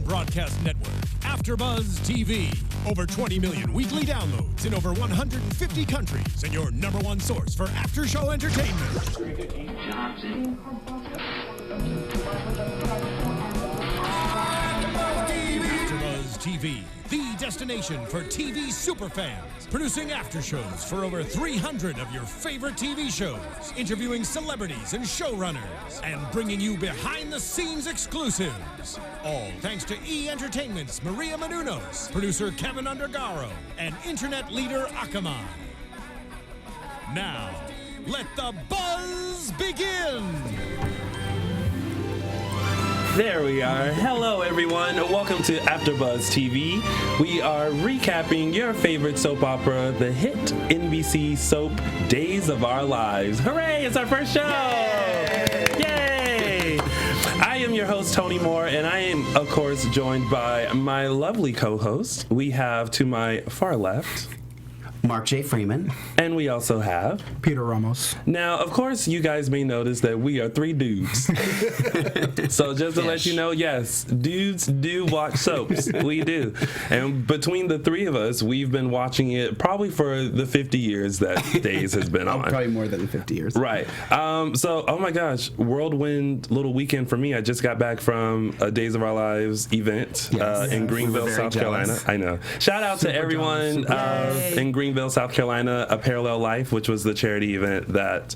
broadcast network, AfterBuzz TV. Over 20 million weekly downloads in over 150 countries, and your number one source for after-show entertainment. AfterBuzz TV, the destination for TV superfans. Producing after shows for over 300 of your favorite TV shows, interviewing celebrities and showrunners, and bringing you behind-the-scenes exclusives. All thanks to E! Entertainment's Maria Menounos, producer Kevin Undergaro, and internet leader Akamai. Now, let the buzz begin! There we are. Hello, everyone. Welcome to AfterBuzz TV. We are recapping your favorite soap opera, the hit NBC soap Days of Our Lives. Hooray! It's our first show! Yay! I am your host, Tony Moore, and I am, of course, joined by my lovely co-host. We have to my far left, Mark J. Freeman. And we also have Peter Ramos. Now, of course, you guys may notice that we are three dudes. So just to let you know, yes, dudes do watch soaps. We do. And between the three of us, we've been watching it probably for the 50 years that Days has been on. Probably more than 50 years. Right. So, oh my gosh, whirlwind little weekend for me. I just got back from a Days of Our Lives event in Greenville, South Carolina. I know. Shout out to everyone in Greenville, South Carolina, A Parallel Life, which was the charity event that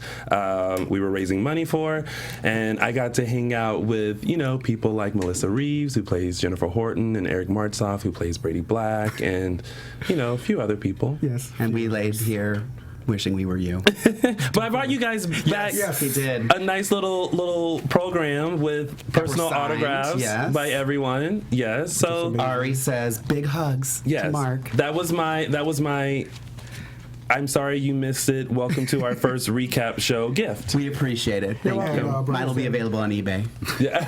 we were raising money for. And I got to hang out with, you know, people like Melissa Reeves, who plays Jennifer Horton, and Eric Martzoff, who plays Brady Black, and, you know, a few other people. Yes. And we laid here wishing we were you. But I brought you guys back. Yes, he did. A nice little program with personal autographs by everyone. Yes. So Ari says big hugs to Mark. That was my I'm sorry you missed it. Welcome to our first recap show gift. We appreciate it. Thank you. Mine will be available on eBay. Yeah.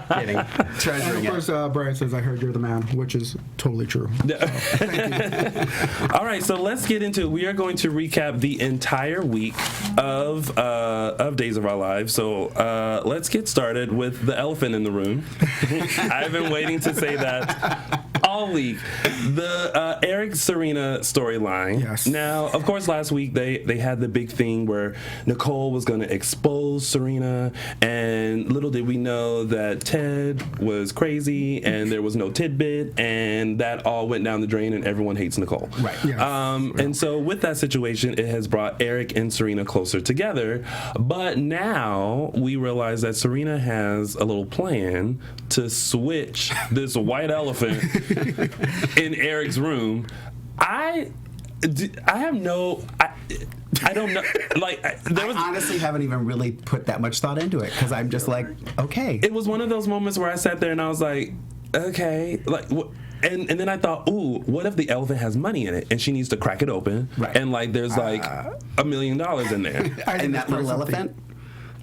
Kidding. Treasuring and of course, Brian says, I heard you're the man, which is totally true. So, thank you. All right, so let's get into it. We are going to recap the entire week of Days of Our Lives. So let's get started with the elephant in the room. I've been waiting to say that all week. The Eric Serena storyline. Yes. Now, of course, last week they had the big thing where Nicole was going to expose Serena, and little did we know that Ted was crazy and there was no tidbit, and that all went down the drain and everyone hates Nicole. Right. Yes. And so with that situation, it has brought Eric and Serena closer together. But now we realize that Serena has a little plan to switch this white elephant in Eric's room. I don't know. Like, I honestly haven't even really put that much thought into it because I'm just like, okay. It was one of those moments where I sat there and I was like, okay, like, and then I thought, ooh, what if the elephant has money in it and she needs to crack it open, right. And like there's like $1 million in there, and that little elephant.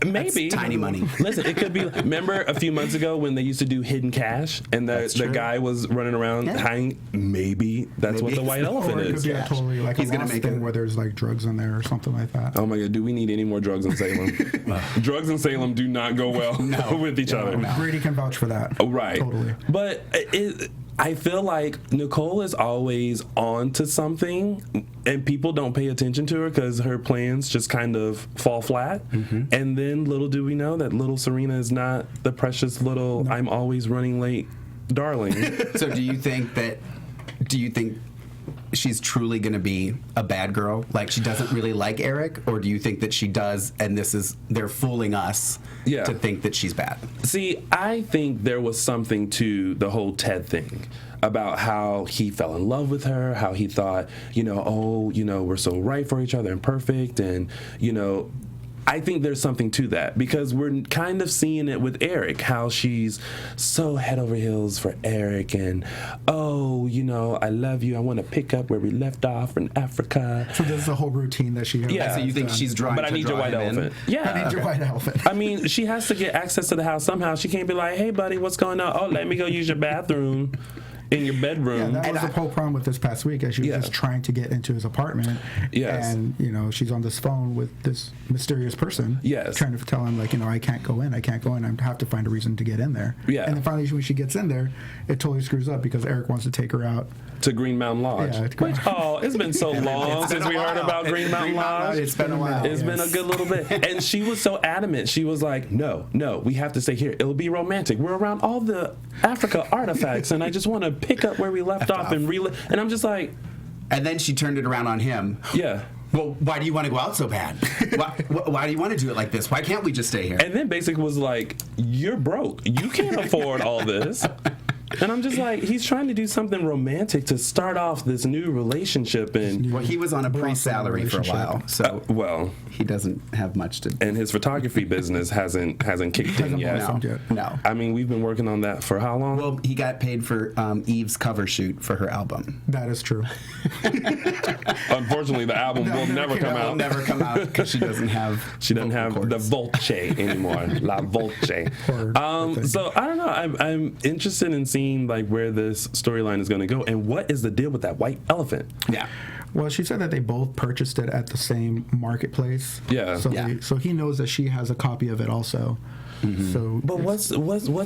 Maybe. That's tiny money. Listen, it could be. Remember a few months ago when they used to do hidden cash and the guy was running around hiding? Maybe that's what the white elephant or it is. could be totally like he's a gonna make thing it where there's like drugs in there or something like that. Oh my God, do we need any more drugs in Salem? Drugs in Salem do not go well with each other. No. Brady can vouch for that. Oh, right. Totally. But I feel like Nicole is always on to something, and people don't pay attention to her because her plans just kind of fall flat. Mm-hmm. And then little do we know that little Serena is not the precious little I'm always running late darling. So do you think she's truly going to be a bad girl? Like she doesn't really like Eric? Or do you think that she does and they're fooling us to think that she's bad? See, I think there was something to the whole Ted thing about how he fell in love with her, how he thought, we're so right for each other and perfect, and, I think there's something to that because we're kind of seeing it with Eric, how she's so head over heels for Eric and, I love you. I want to pick up where we left off in Africa. So this is a whole routine that she has. Yeah. So you think she's drawing But I need your white elephant. Yeah. I need your white elephant. I mean, she has to get access to the house somehow. She can't be like, hey, buddy, what's going on? Oh, let me go use your bathroom. in your bedroom. Yeah, that was the whole problem with this past week. As she was just trying to get into his apartment. Yes. And, you know, she's on this phone with this mysterious person. Yes. Trying to tell him, like, you know, I can't go in. I have to find a reason to get in there. Yeah. And then finally, when she gets in there, it totally screws up because Eric wants to take her out to Green Mountain Lodge. Yeah, it's been so long since we heard about Green Mountain Lodge. It's been a while. It's been a good little bit. And she was so adamant. She was like, no, we have to stay here. It'll be romantic. We're around all the Africa artifacts, and I just want to pick up where we left off and relive. And I'm just like... And then she turned it around on him. Yeah. Well, why do you want to go out so bad? Why do you want to do it like this? Why can't we just stay here? And then basically was like, you're broke. You can't afford all this. And I'm just like, he's trying to do something romantic to start off this new relationship. And well, he was on a pre-salary for a while, so he doesn't have much to. And his photography business hasn't kicked in yet. No. I mean, we've been working on that for how long? Well, he got paid for Eve's cover shoot for her album. That is true. Unfortunately, the album will never come out. Will never come out because she doesn't have. She doesn't have the Volce anymore. La Volce. So I don't know. I'm interested in seeing like where this storyline is going to go, and what is the deal with that white elephant? Yeah. Well, she said that they both purchased it at the same marketplace. Yeah. So he knows that she has a copy of it also. Mm-hmm. So, but what's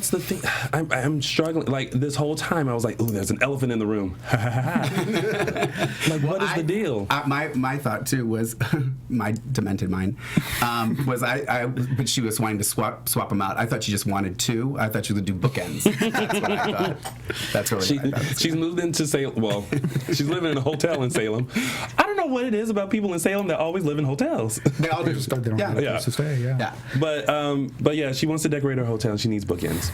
the thing? I'm struggling. Like this whole time, I was like, "Ooh, there's an elephant in the room." Like, what is the deal? My thought too was, my demented mind, was but she was wanting to swap them out. I thought she just wanted two. I thought she would do bookends. That's what I thought. That's really what I thought. She's moved into Salem. Well, she's living in a hotel in Salem. I don't know what it is about people in Salem that always live in hotels. They all do. They don't have a place to stay. Yeah. But yeah, she wants to decorate her hotel. She needs bookends.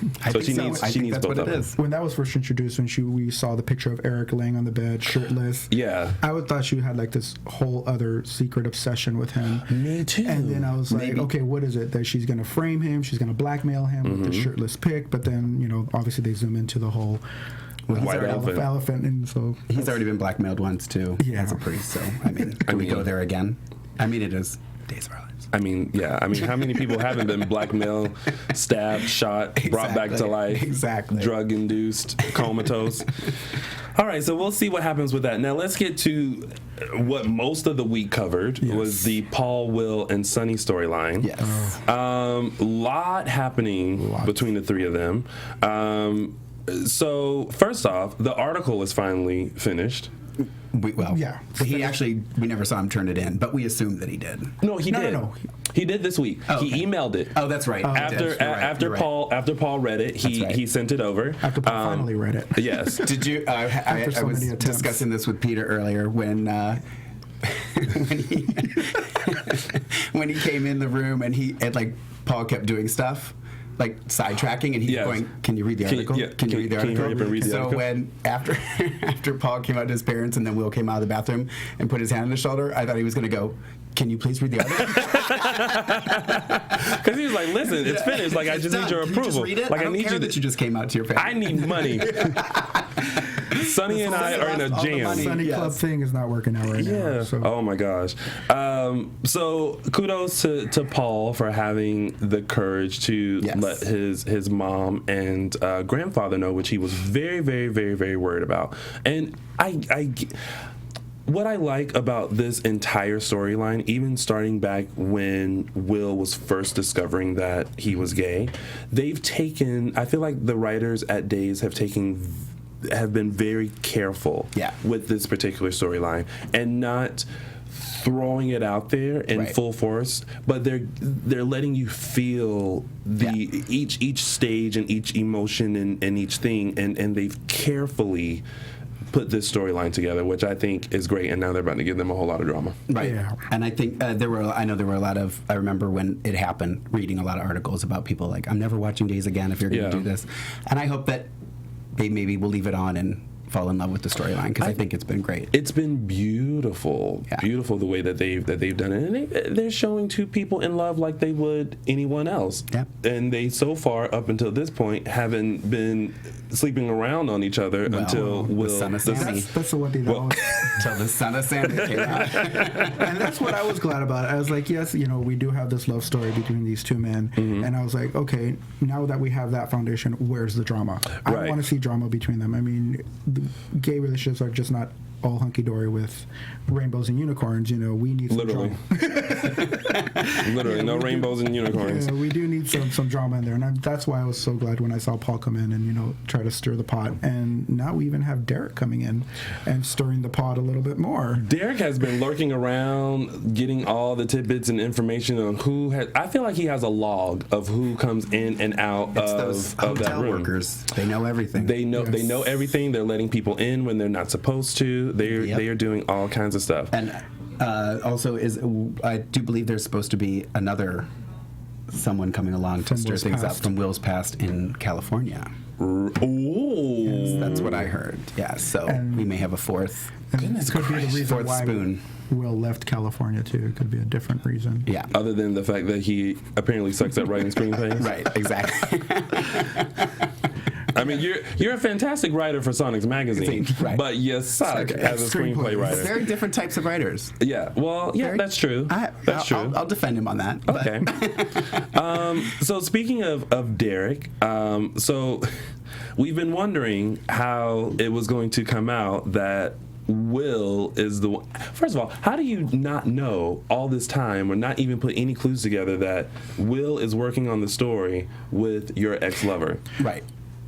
She needs both of them. When that was first introduced, when we saw the picture of Eric laying on the bed, shirtless. Yeah. I thought she had like this whole other secret obsession with him. Me too. And then I was like, okay, what is it? That she's going to frame him, she's going to blackmail him with the shirtless pic, but then, you know, obviously they zoom into the whole white elephant. And so he's already been blackmailed once too as a priest, so I mean, can we go there again? I mean, it is Days of Our Lives. I mean, yeah. I mean, how many people haven't been blackmailed, stabbed, shot, brought back to life, drug-induced, comatose? All right, so we'll see what happens with that. Now, let's get to what most of the week covered was the Paul, Will, and Sonny storyline. Yes. Lot happening between the three of them. So, first off, the article is finally finished. We never saw him turn it in, but we assumed that he did. No, he did. No. He did this week. Oh, he emailed it. Oh, that's right. After Paul read it, he sent it over. After Paul finally read it. Yes. Did you? I was discussing this with Peter earlier when when he came in the room and Paul kept doing stuff. Like sidetracking, and he's going, "Can you read the article? Can you read the article?" So when after Paul came out to his parents, and then Will came out of the bathroom and put his hand on his shoulder, I thought he was going to go, "Can you please read the article?" Because he was like, "Listen, it's finished. Like I just need your approval. Just read it? Like I need you that you just came out to your family. I need money." Sonny and I are in a jam. The Sonny Club thing is not working out right now. So. Oh my gosh. So kudos to Paul for having the courage to let his mom and grandfather know, which he was very, very, very, very worried about. And what I like about this entire storyline, even starting back when Will was first discovering that he was gay, I feel like the writers at Days have been very careful with this particular storyline and not throwing it out there in full force, but they're letting you feel each stage and each emotion and each thing, and they've carefully put this storyline together, which I think is great, and now they're about to give them a whole lot of drama. Right. Yeah. And I think I remember when it happened, reading a lot of articles about people like, I'm never watching Days again if you're going to do this. And I hope that they maybe will leave it on and fall in love with the storyline because I think it's been great. It's been beautiful, beautiful the way that they've done it, and they're showing two people in love like they would anyone else. Yep. And they so far up until this point haven't been sleeping around on each other until Will. Son of Sammy. That's the one thing that until the Son of Sammy came out. And that's what I was glad about. I was like, yes, we do have this love story between these two men, and I was like, okay, now that we have that foundation, where's the drama? I want to see drama between them. I mean, the gay relationships are just not all hunky-dory with rainbows and unicorns. We need some drama. Literally, no rainbows and unicorns. Yeah, we do need some drama in there, and that's why I was so glad when I saw Paul come in and try to stir the pot. And now we even have Derek coming in and stirring the pot a little bit more. Derek has been lurking around, getting all the tidbits and information on who has. I feel like he has a log of who comes in and out of that room. Workers. They know everything. They know everything. They're letting people in when they're not supposed to. They are doing all kinds of stuff. And also, I do believe there's supposed to be someone coming along to stir things up from Will's past in California. Ooh. Yes, that's what I heard. Yeah, so we may have a fourth. Goodness, could be the reason fourth why spoon. Will left California too. It could be a different reason. Yeah. Other than the fact that he apparently sucks at writing screenplays. Right. Exactly. I mean, you're a fantastic writer for Sonic's magazine, right. but you suck as a screenplay writer. Very different types of writers. Yeah, well, that's true. That's true. I'll defend him on that. Okay. So speaking of Derek, so we've been wondering how it was going to come out that Will is the one. First of all, how do you not know all this time or not even put any clues together that Will is working on the story with your ex-lover? Right.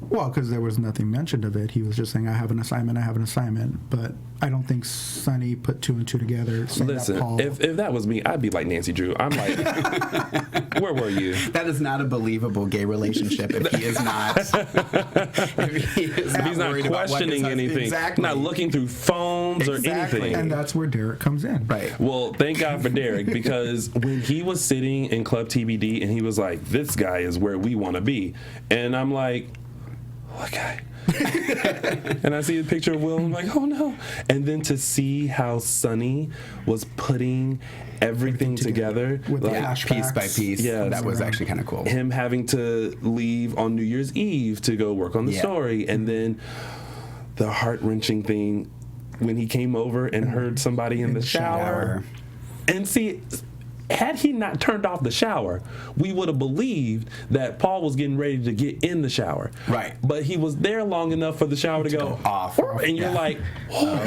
Well, because there was nothing mentioned of it. He was just saying, I have an assignment. But I don't think Sonny put two and two together. Listen, that Paul, if that was me, I'd be like Nancy Drew. I'm like, where were you? That is not a believable gay relationship if he is not. He's not questioning anything. Exactly. Not looking through phones or anything. And that's where Derek comes in. Right. Well, thank God for Derek, because when he was sitting in Club TBD and he was like, this guy is where we want to be. And I'm like, what guy? And I see a picture of Will, and I'm like, oh no. And then to see how Sonny was putting everything together with piece by piece, that was actually kind of cool. Him having to leave on New Year's Eve to go work on the story, and then the heart-wrenching thing when he came over and heard somebody in the shower. And see, had he not turned off the shower, we would have believed that Paul was getting ready to get in the shower. Right. But he was there long enough for the shower to go off. And you're like, oh.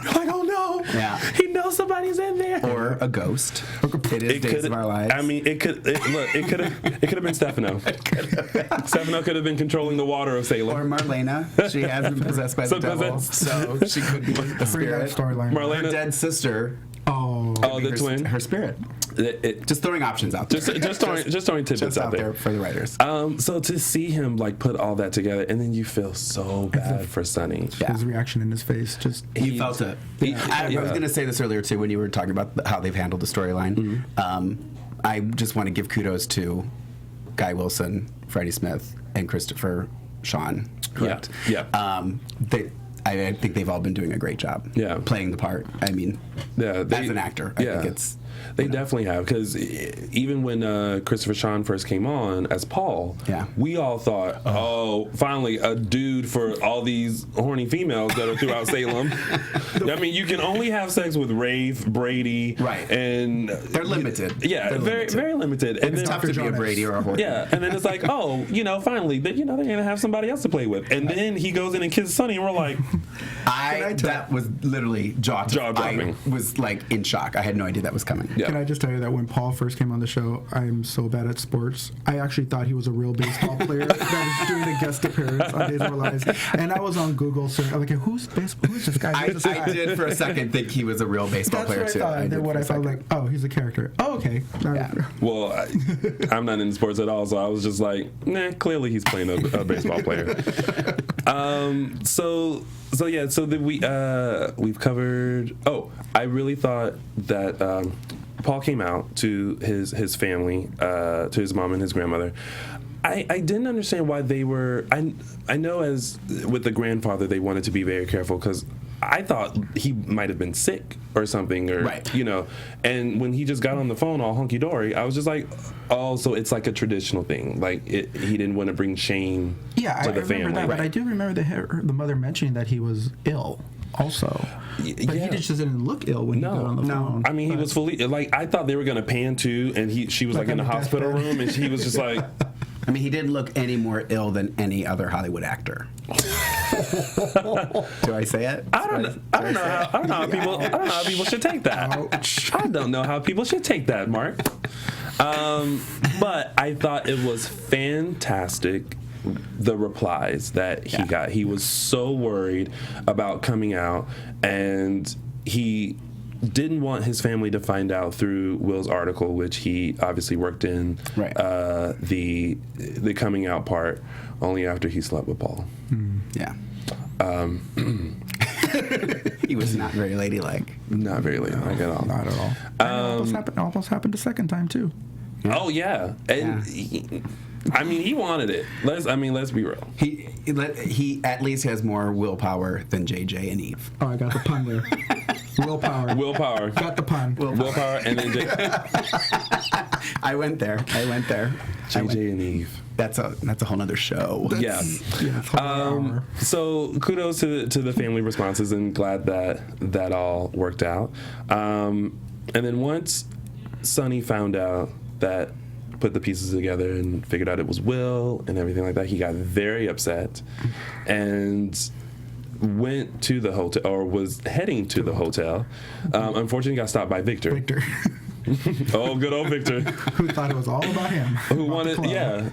You're like, oh no. Yeah. He knows somebody's in there. Or a ghost. It is Days of Our Lives. I mean, it could have been Stefano. Stefano could have been controlling the water of Salem. Or Marlena. She has been possessed by the devil. So she could be the spirit. Storyline. Her dead sister. The twin. Her spirit. Just throwing options out there. Just throwing tidbits out there for the writers. So to see him put all that together, and then you feel so bad for Sonny. His reaction in his face, you felt it. I was going to say this earlier too when you were talking about how they've handled the storyline. I just want to give kudos to Guy Wilson, Freddie Smith, and Christopher Sean. Correct. Yeah. I think they've all been doing a great job. Playing the part. I mean, as an actor, I think it's. They definitely have, because even when Christopher Sean first came on as Paul, we all thought, oh, finally a dude for all these horny females that are throughout Salem. I mean, you can only have sex with Rafe, Brady, and they're limited. They're very, very limited. And it's tough to be a Brady or a Horton. Yeah, and then it's like, oh, finally, they're gonna have somebody else to play with, and then he goes in and kisses Sonny, and we're like, that was literally jaw-dropping. I was in shock. I had no idea that was coming. Can I just tell you that when Paul first came on the show, I'm so bad at sports. I actually thought he was a real baseball player that was doing a guest appearance on Days of Our Lives. And I was on Google searching, I'm like, who's this guy? I did for a second think he was a real baseball player too. And then what I felt like, oh, he's a character. Oh, okay. Well, I'm not in sports at all, so I was just like, nah, clearly he's playing a baseball player. So we've covered. Oh, I really thought that Paul came out to his family, to his mom and his grandmother, I didn't understand why they were. I know as with the grandfather, they wanted to be very careful because I thought he might have been sick or something, or you know. And when he just got on the phone all hunky dory, I was just like, oh, so it's like a traditional thing. Like he didn't want to bring shame to the family. Remember that, but I do remember the mother mentioning that he was ill. Also, but he just didn't look ill when he got on the phone. I mean, he was fully like I thought they were gonna pan to, and she was like in the hospital room, and he was just like. I mean, he didn't look any more ill than any other Hollywood actor. Do I say it? I don't know how people should take that. Ouch. I don't know how people should take that, Mark. But I thought it was fantastic. The replies that he got. He was so worried about coming out, and he didn't want his family to find out through Will's article, which he obviously worked in the coming out part only after he slept with Paul. Yeah. He was not very ladylike. Not very ladylike at all. Not at all. Almost happened the second time too. Oh yeah, and I mean he wanted it. Let's be real. He at least has more willpower than JJ and Eve. Oh, I got the pun there. Willpower. Got the pun. Willpower, and then I went there. JJ and Eve. That's a whole nother show. So kudos to the family responses, and glad that all worked out. And then once Sonny found out that, put the pieces together and figured out it was Will and everything like that, he got very upset and went to the hotel, or was heading to the hotel. Unfortunately, got stopped by Victor. Oh, good old Victor. Who thought it was all about him. Who wanted,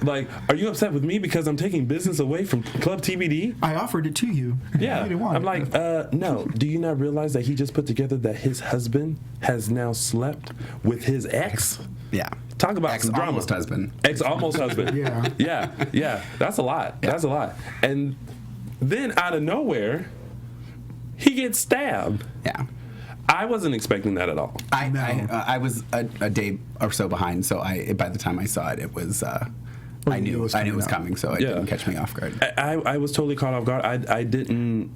like, are you upset with me because I'm taking business away from Club TBD? I offered it to you. Yeah. You didn't want it. Like, no. Do you not realize that he just put together that his husband has now slept with his ex? Yeah. Talk about ex-almost husband. Ex-almost husband. Yeah. That's a lot. Yeah. That's a lot. And then out of nowhere, he gets stabbed. Yeah. I wasn't expecting that at all. I was a day or so behind, so by the time I saw it, it was I knew it was coming, so it didn't catch me off guard. I was totally caught off guard. I didn't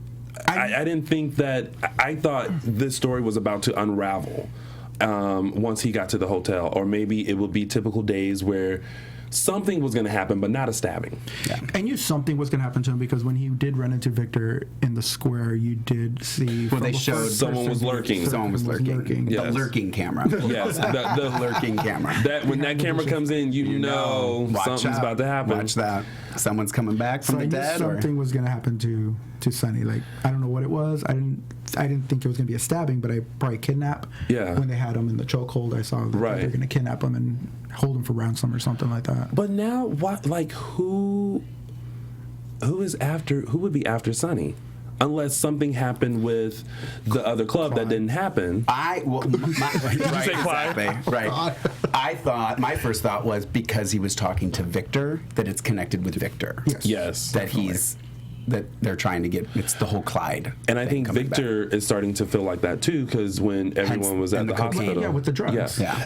think that. I thought this story was about to unravel once he got to the hotel, or maybe it would be typical days where something was going to happen, but not a stabbing. Yeah. I knew something was going to happen to him because when he did run into Victor in the square, you did see. Well, they showed someone was lurking. Someone was lurking. Yes. The lurking camera. Yes, the lurking camera. When that camera comes in, you know something's about to happen. Watch that. Someone's coming back from the dead. Something was going to happen to Sonny. Like, I don't know what it was. I didn't think it was going to be a stabbing, but I probably kidnap. Yeah. When they had him in the chokehold, I saw that they're going to kidnap him and hold him for ransom or something like that. But now, what? Like, who would be after Sonny? Unless something happened with the other club Clyde. That didn't happen. Did you say Clyde? Exactly. Right. I thought, my first thought was because he was talking to Victor, that it's connected with Victor. Yes. That that they're trying to get, it's the whole Clyde. And I think Victor is starting to feel like that too, because when everyone was at the hospital. Yeah, with the drugs. Yeah.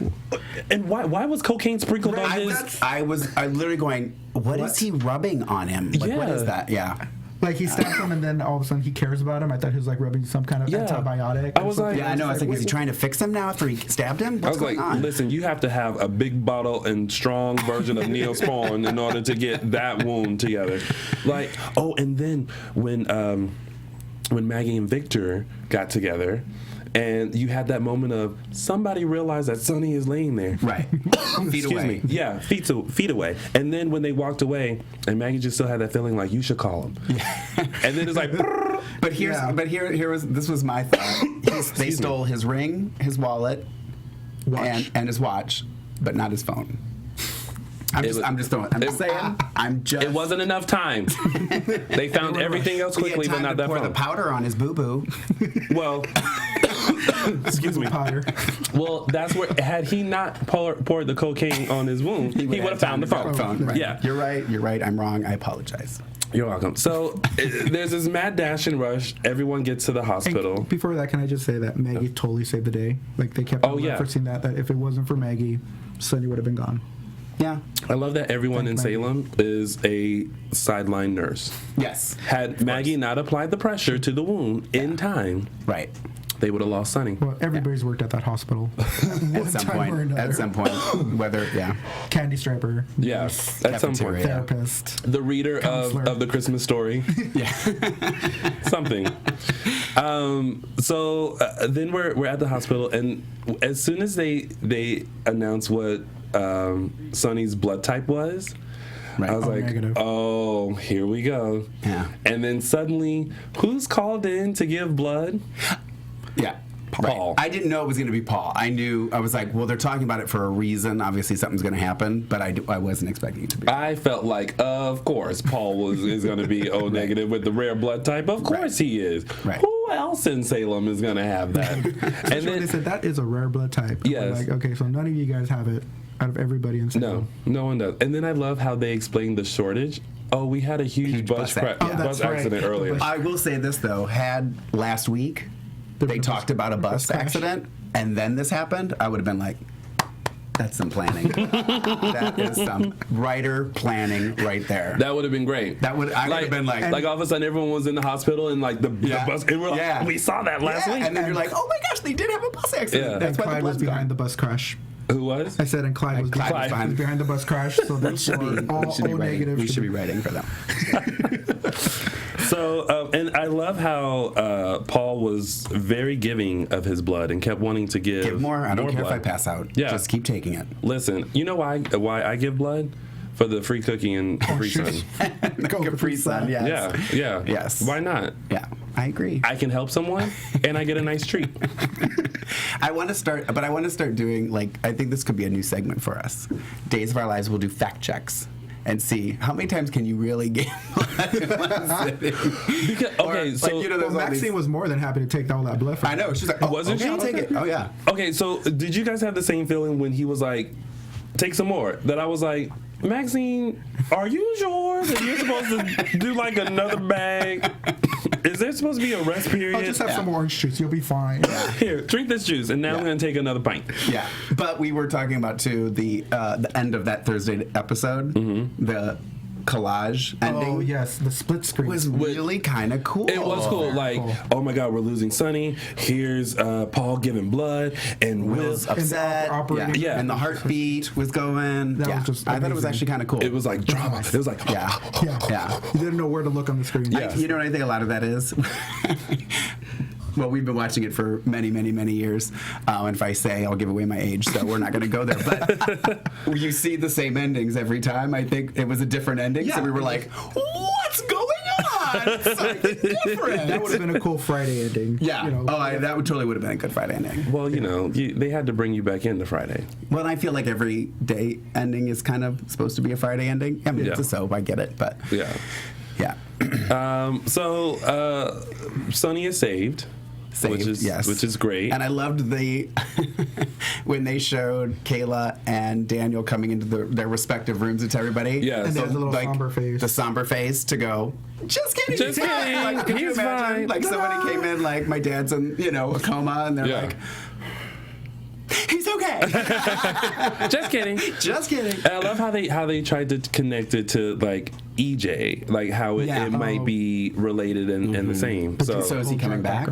And why was cocaine sprinkled on his? I literally going, what is he rubbing on him? Like, what is that? Yeah. Like, he stabbed him, and then all of a sudden he cares about him. I thought he was like rubbing some kind of antibiotic. I was like, I know. I was like, is he trying to fix him now after he stabbed him? What's going on? Listen, you have to have a big bottle and strong version of Neosporin in order to get that wound together. Like, and then when Maggie and Victor got together, and you had that moment of somebody realized that Sonny is laying there. Right. Feet away. Yeah, feet away. And then when they walked away, and Maggie just still had that feeling like, you should call him. Yeah. And then it's like, this was my thought. They stole his ring, his wallet, and his watch, but not his phone. I'm just saying. It wasn't enough time. They found everything else quickly, but not that phone. Pour the powder on his boo-boo. Well, excuse me. Powder. Well, that's where, had he not poured the cocaine on his wound, he would have found the phone. Right. Yeah. You're right. I'm wrong. I apologize. You're welcome. So there's this mad dash and rush. Everyone gets to the hospital. And before that, can I just say that Maggie totally saved the day? Like, they kept referencing that if it wasn't for Maggie, Sonny would have been gone. Yeah. I love that everyone in Salem is a sideline nurse. Yes. Had Maggie not applied the pressure to the wound in time, right, they would have lost Sonny. Well, everybody's worked at that hospital. At some point. Whether, Candy striper. Yeah. At some point. Therapist. The reader of the Christmas story. Yeah. Something. So then we're at the hospital, and as soon as they announce what Sonny's blood type was, right. I was like, negative. Oh, here we go. Yeah. And then suddenly, who's called in to give blood? Yeah. Paul. Right. I didn't know it was going to be Paul. I was like, well, they're talking about it for a reason. Obviously, something's going to happen, but I wasn't expecting it to be. I felt like, of course, Paul is going to be O negative with the rare blood type. Of course he is. Right. Who else in Salem is going to have that? And then they said that is a rare blood type. Yes. Like, okay, so none of you guys have it out of everybody in Salem. No one does. And then I love how they explained the shortage. Oh, we had a huge bus accident earlier. I will say this, though. Had last week they talked about a bus accident and then this happened, I would have been like, that's some planning. That is some writer planning right there. That would have been great. I would have been like all of a sudden everyone was in the hospital and like the bus, and we're like, we saw that last week. And then you're like, oh my gosh, they did have a bus accident. Yeah. That's and why Clyde was behind the bus crash. Who was? I said, and Clyde was behind the bus crash. So that's all negative. We should be writing for them. So, and I love how Paul was very giving of his blood and kept wanting to give more. I don't care blood. if I pass out. Yeah. Just keep taking it. Listen, you know why I give blood? For the free cookie and Capri Sun. Capri Sun, yes. Yeah. Yes. Why not? Yeah, I agree. I can help someone, and I get a nice treat. I want to start doing, like, I think this could be a new segment for us. Days of Our Lives, we'll do fact checks and see how many times can you really get Maxine was more than happy to take all that blood from I know. She's like, wasn't she? I'll take it. Oh, yeah. Okay, so did you guys have the same feeling when he was like, take some more? That I was like, Maxine, are you sure that you're supposed to do like another bag? Is there supposed to be a rest period? I'll just have some orange juice. You'll be fine. Yeah. Here, drink this juice, and now I'm going to take another pint. Yeah, but we were talking about, too, the end of that Thursday episode, the collage ending. Oh, yes, the split screen. Was really kind of cool. It was cool. Like, oh my God, we're losing Sonny. Here's Paul giving blood, and Will's upset. Yeah. And the heartbeat was going. That was just I thought it was actually kind of cool. It was like drama. It was like, yeah. You didn't know where to look on the screen. Yeah. You know what I think a lot of that is? Well, we've been watching it for many, many, many years. And if I say, I'll give away my age, so we're not going to go there. But you see the same endings every time. I think it was a different ending. Yeah. So we were like, what's going on? Something different. That would have been a cool Friday ending. Yeah. That totally would have been a good Friday ending. Well, they had to bring you back into Friday. Well, I feel like every day ending is kind of supposed to be a Friday ending. I mean, it's a soap. I get it. But yeah. So Sonny is saved. Which is great. And I loved when they showed Kayla and Daniel coming into their respective rooms to everybody. Yes. And there's a little somber face. The somber face to go, just kidding. Just kidding. Like, could you imagine? Like, somebody came in, like, my dad's in, a coma, and they're like, he's okay. Just kidding. Just kidding. And I love how they tried to connect it to, like, EJ, like how it might be related and the same. So is he coming back?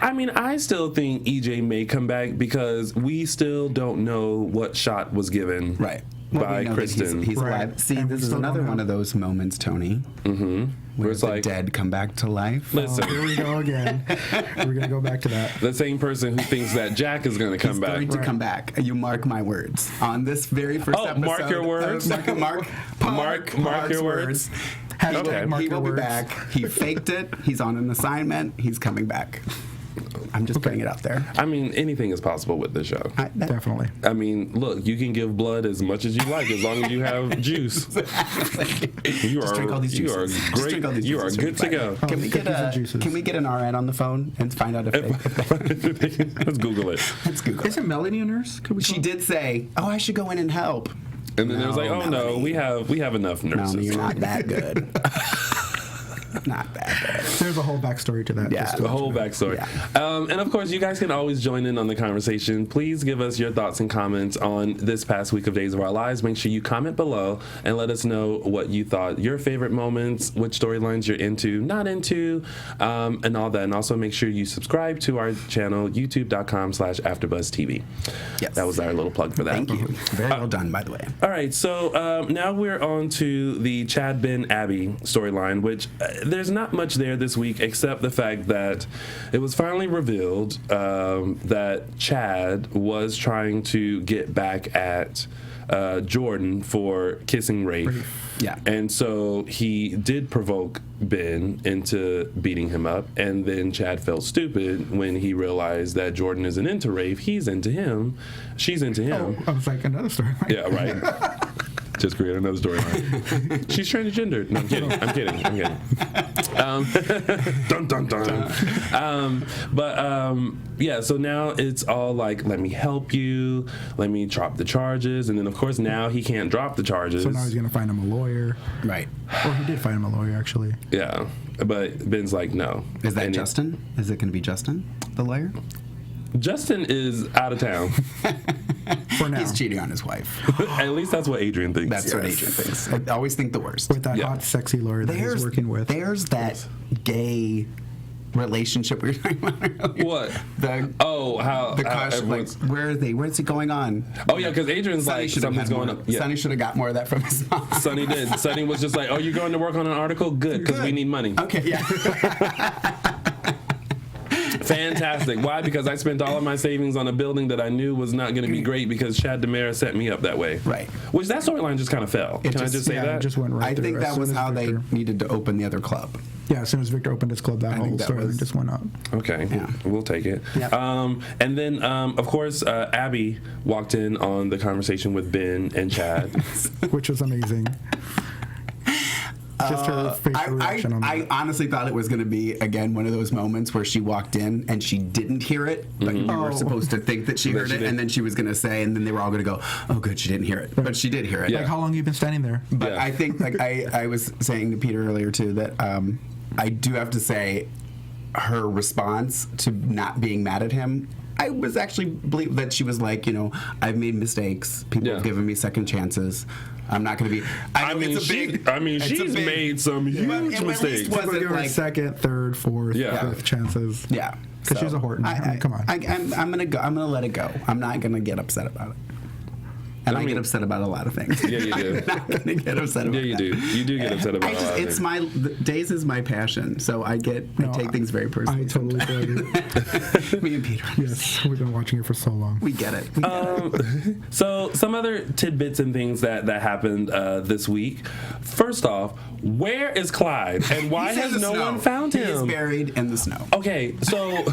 I mean, I still think EJ may come back because we still don't know what shot was given by Kristen. He's alive. See, this is another one of those moments, Tony. Mm-hmm. Where the dead come back to life. Listen, here we go again. We're going to go back to that. The same person who thinks that Jack is going to come back. He's going to come back. You mark my words. On this very first episode. Mark your words. Mark your words. He will be back. He faked it. He's on an assignment. He's coming back. I'm just putting it out there. I mean, anything is possible with this show. Definitely. I mean, look, you can give blood as much as you like as long as you have juice. You are great. You are good to go. Can we get an RN on the phone and find out if Let's Google it. Let's Google it. Isn't Melanie a nurse? She did say, I should go in and help. And then it was like, oh no, we have enough nurses. No, you're not that good. Not that bad. There's a whole backstory to that. Yeah, the whole backstory. Yeah. And of course, you guys can always join in on the conversation. Please give us your thoughts and comments on this past week of Days of Our Lives. Make sure you comment below and let us know what you thought, your favorite moments, which storylines you're into, not into, and all that. And also make sure you subscribe to our channel, youtube.com/AfterBuzz TV. Yes. That was our little plug for that. Thank you. Very well done, by the way. All right, so now we're on to the Chad, Ben, Abby storyline, which there's not much there this week except the fact that it was finally revealed that Chad was trying to get back at Jordan for kissing Rafe. Yeah. And so he did provoke Ben into beating him up, and then Chad felt stupid when he realized that Jordan isn't into Rafe, he's into him, she's into him. Oh, I was like, another story. Yeah, right. Just create another storyline. She's transgendered. No, I'm kidding. Dun, dun, dun. Yeah, so now it's all like, let me help you, let me drop the charges, and then of course now he can't drop the charges. So now he's going to find him a lawyer. Right. Or he did find him a lawyer, actually. Yeah, but Ben's like, no. Is that Justin? Is it going to be Justin, the lawyer? Justin is out of town. For now. He's cheating on his wife. At least that's what Adrienne thinks. That's what Adrienne thinks. I always think the worst. With that hot, sexy lawyer that he's working with. There's that gay relationship we were talking about earlier. What? Where are they? Where's it going on? Oh yeah, because Adrienne's like, something's going on. Yeah. Sonny should have got more of that from his mom. Sonny did. Sonny was just like, oh, you're going to work on an article? Good, because we need money. Okay, yeah. Fantastic. Why? Because I spent all of my savings on a building that I knew was not going to be great because Chad DeMera set me up that way. Right. Which that storyline just kind of fell. Can I just say that? It just went right I think that was how they needed to open the other club. Yeah, as soon as Victor opened his club, that whole storyline just went up. Okay. Yeah. We'll take it. Yep. And then, of course, Abby walked in on the conversation with Ben and Chad. Which was amazing. Just her facial reaction on that. I honestly thought it was going to be, again, one of those moments where she walked in and she didn't hear it, but you were supposed to think that she heard it, and then she was going to say, and then they were all going to go, oh, good, she didn't hear it. But she did hear it. Yeah. Like, how long have you been standing there? But I think, like I was saying to Peter earlier, too, that I do have to say her response to not being mad at him, I was actually believe that she was like, you know, I've made mistakes. People have given me second chances. I'm not going to be. She's made some huge mistakes. People give her second, third, fourth, fifth chances. Yeah, because she's a Horton. I mean, come on. I'm gonna go. I'm gonna let it go. I'm not gonna get upset about it. And I get upset about a lot of things. Yeah, you do. I'm not going to get upset about that. Yeah, you do. You do get upset about a lot of things. Days is my passion, so I take things very personally. I totally agree. Me and Peter. Yes, we've been watching it for so long. We get it. So some other tidbits and things that happened this week. First off, where is Clyde? And why has no one found him? He's buried in the snow. Okay, so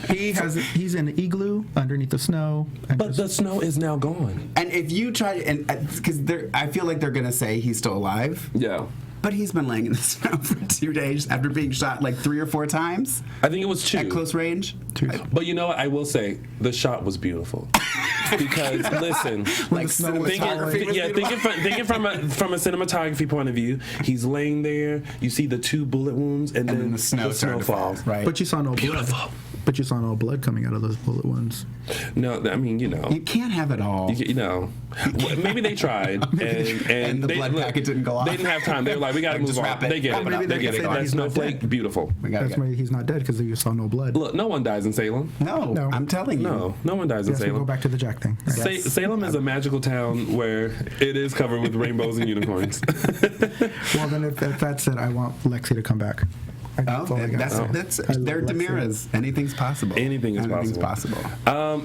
he's in an igloo underneath the snow. But the snow is now gone. And if you try, and because I feel like they're gonna say he's still alive. Yeah. But he's been laying in the snow for 2 days after being shot like 3 or 4 times. I think it was 2. At close range. 2. But you know what? I will say the shot was beautiful. Because listen, like thinking from a cinematography point of view, he's laying there. You see the 2 bullet wounds, and then the snow falls. Right. But you saw no blood. But you saw no blood coming out of those bullet wounds. No, I mean, you know, you can't have it all. You know, maybe they tried, and the blood packet didn't go off. They didn't have time. They were like, we got to move on. They get it. They get it. That snowflake, beautiful. That's why he's not dead, because you saw no blood. Look, no one dies in Salem. No, I'm telling you. No one dies in Salem. We go back to the Jack thing. Right? Salem is a magical town where it is covered with rainbows and unicorns. Well, then if that's it, I want Lexi to come back. They're DeMeras. Anything's possible. Anything is possible.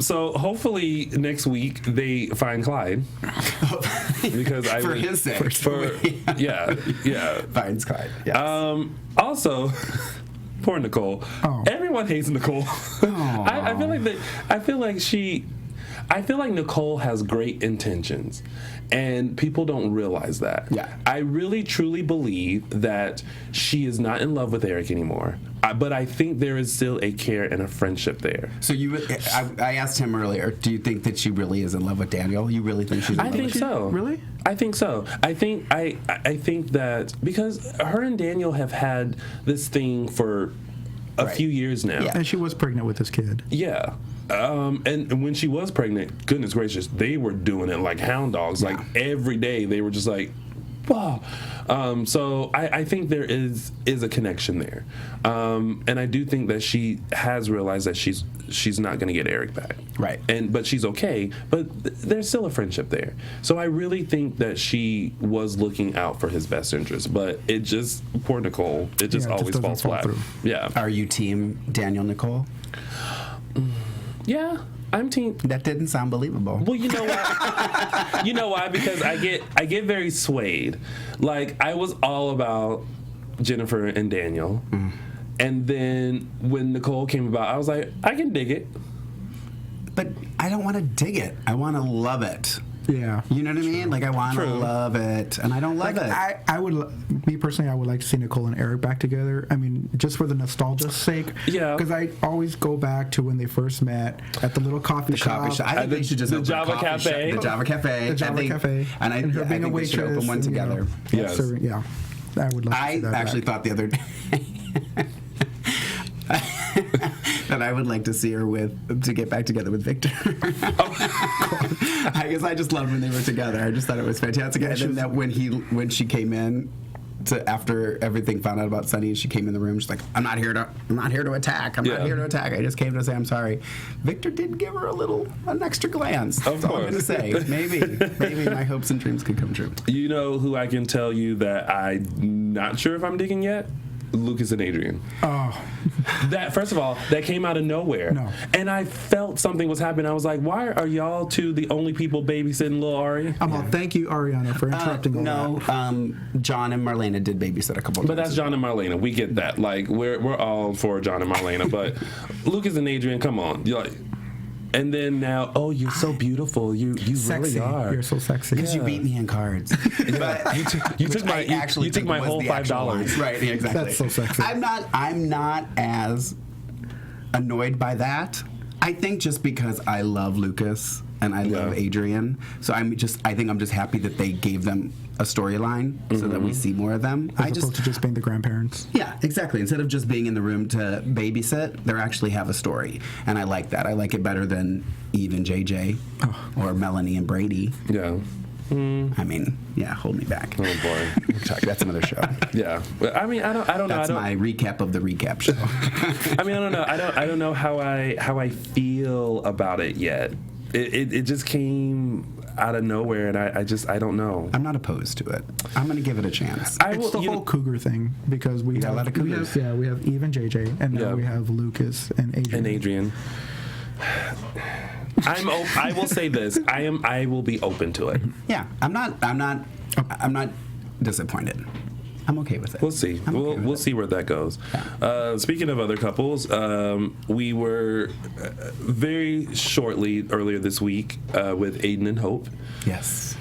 So hopefully next week they find Clyde. Because for his sake. Yeah. Finds Clyde. Yes. Also, poor Nicole. Everyone hates Nicole. I feel like she. I feel like Nicole has great intentions, and people don't realize that. Yeah. I really, truly believe that she is not in love with Eric anymore. But I think there is still a care and a friendship there. So I asked him earlier, do you think that she really is in love with Daniel? You really think she's in love with him? I think so. Really? I think so. I think that because her and Daniel have had this thing for a few years now. Yeah. And she was pregnant with this kid. Yeah. And when she was pregnant, goodness gracious, they were doing it like hound dogs. Like every day they were just like, wow. So I think there is a connection there. And I do think that she has realized that she's not going to get Eric back. Right. But she's okay, but there's still a friendship there. So I really think that she was looking out for his best interest, but it just, poor Nicole, it just always falls flat. Yeah. Are you team Daniel Nicole? Yeah. I'm team. That didn't sound believable. Well, you know why? You know why? Because I get very swayed. Like, I was all about Jennifer and Daniel, and then when Nicole came about, I was like, I can dig it. But I don't want to dig it. I want to love it. Yeah. You know what I mean? Like, I want to love it, and I don't love it. I would, me personally, I would like to see Nicole and Eric back together. I mean, just for the nostalgia's sake. Yeah. Because I always go back to when they first met at the little coffee shop. I think they should just open Java Cafe. The Java Cafe. The Java Cafe. And I think they should open one together. Yes. Yeah. I would like to see that actually thought the other day that I would like to see her to get back together with Victor. I guess I just loved when they were together. I just thought it was fantastic. And then that when she came in after everything found out about Sunny, and she came in the room, she's like, I'm not here to attack. I'm not here to attack. I just came to say I'm sorry. Victor did give her an extra glance. That's all I'm going to say. Maybe my hopes and dreams could come true. You know who I can tell you that I'm not sure if I'm digging yet? Lucas and Adrienne. Oh. That, first of all, that came out of nowhere. No. And I felt something was happening. I was like, why are y'all two the only people babysitting little Ari? Thank you, Ariana, for interrupting all that. John and Marlena did babysit a couple of times. But that's John and Marlena. We get that. Like, we're all for John and Marlena. But Lucas and Adrienne, come on. You're like, and then now, oh, you're so beautiful. You sexy. really are. You're so sexy. Because you beat me in cards. But you took my whole $5. Right, exactly. That's so sexy. I'm not as annoyed by that. I think just because I love Lucas and I love Adrienne, so I think I'm just happy that they gave them a storyline so that we see more of them. As opposed to just being the grandparents. Yeah, exactly. Instead of just being in the room to babysit, they actually have a story. And I like that. I like it better than Eve and JJ or Melanie and Brady. Yeah. I mean, yeah, hold me back. Oh boy, that's another show. Yeah, I mean, I don't know. That's my recap of the recap show. I mean, I don't know. I don't know how I feel about it yet. It just came out of nowhere, and I don't know. I'm not opposed to it. I'm going to give it a chance. It's the whole cougar thing, because we have a lot of cougars. We have Eve and JJ, and now we have Lucas and Adrienne. I will say this. I will be open to it. Yeah, I'm not disappointed. I'm okay with it. We'll see. We'll see where that goes. Yeah. Speaking of other couples, we were very shortly earlier this week with Aiden and Hope. Yes.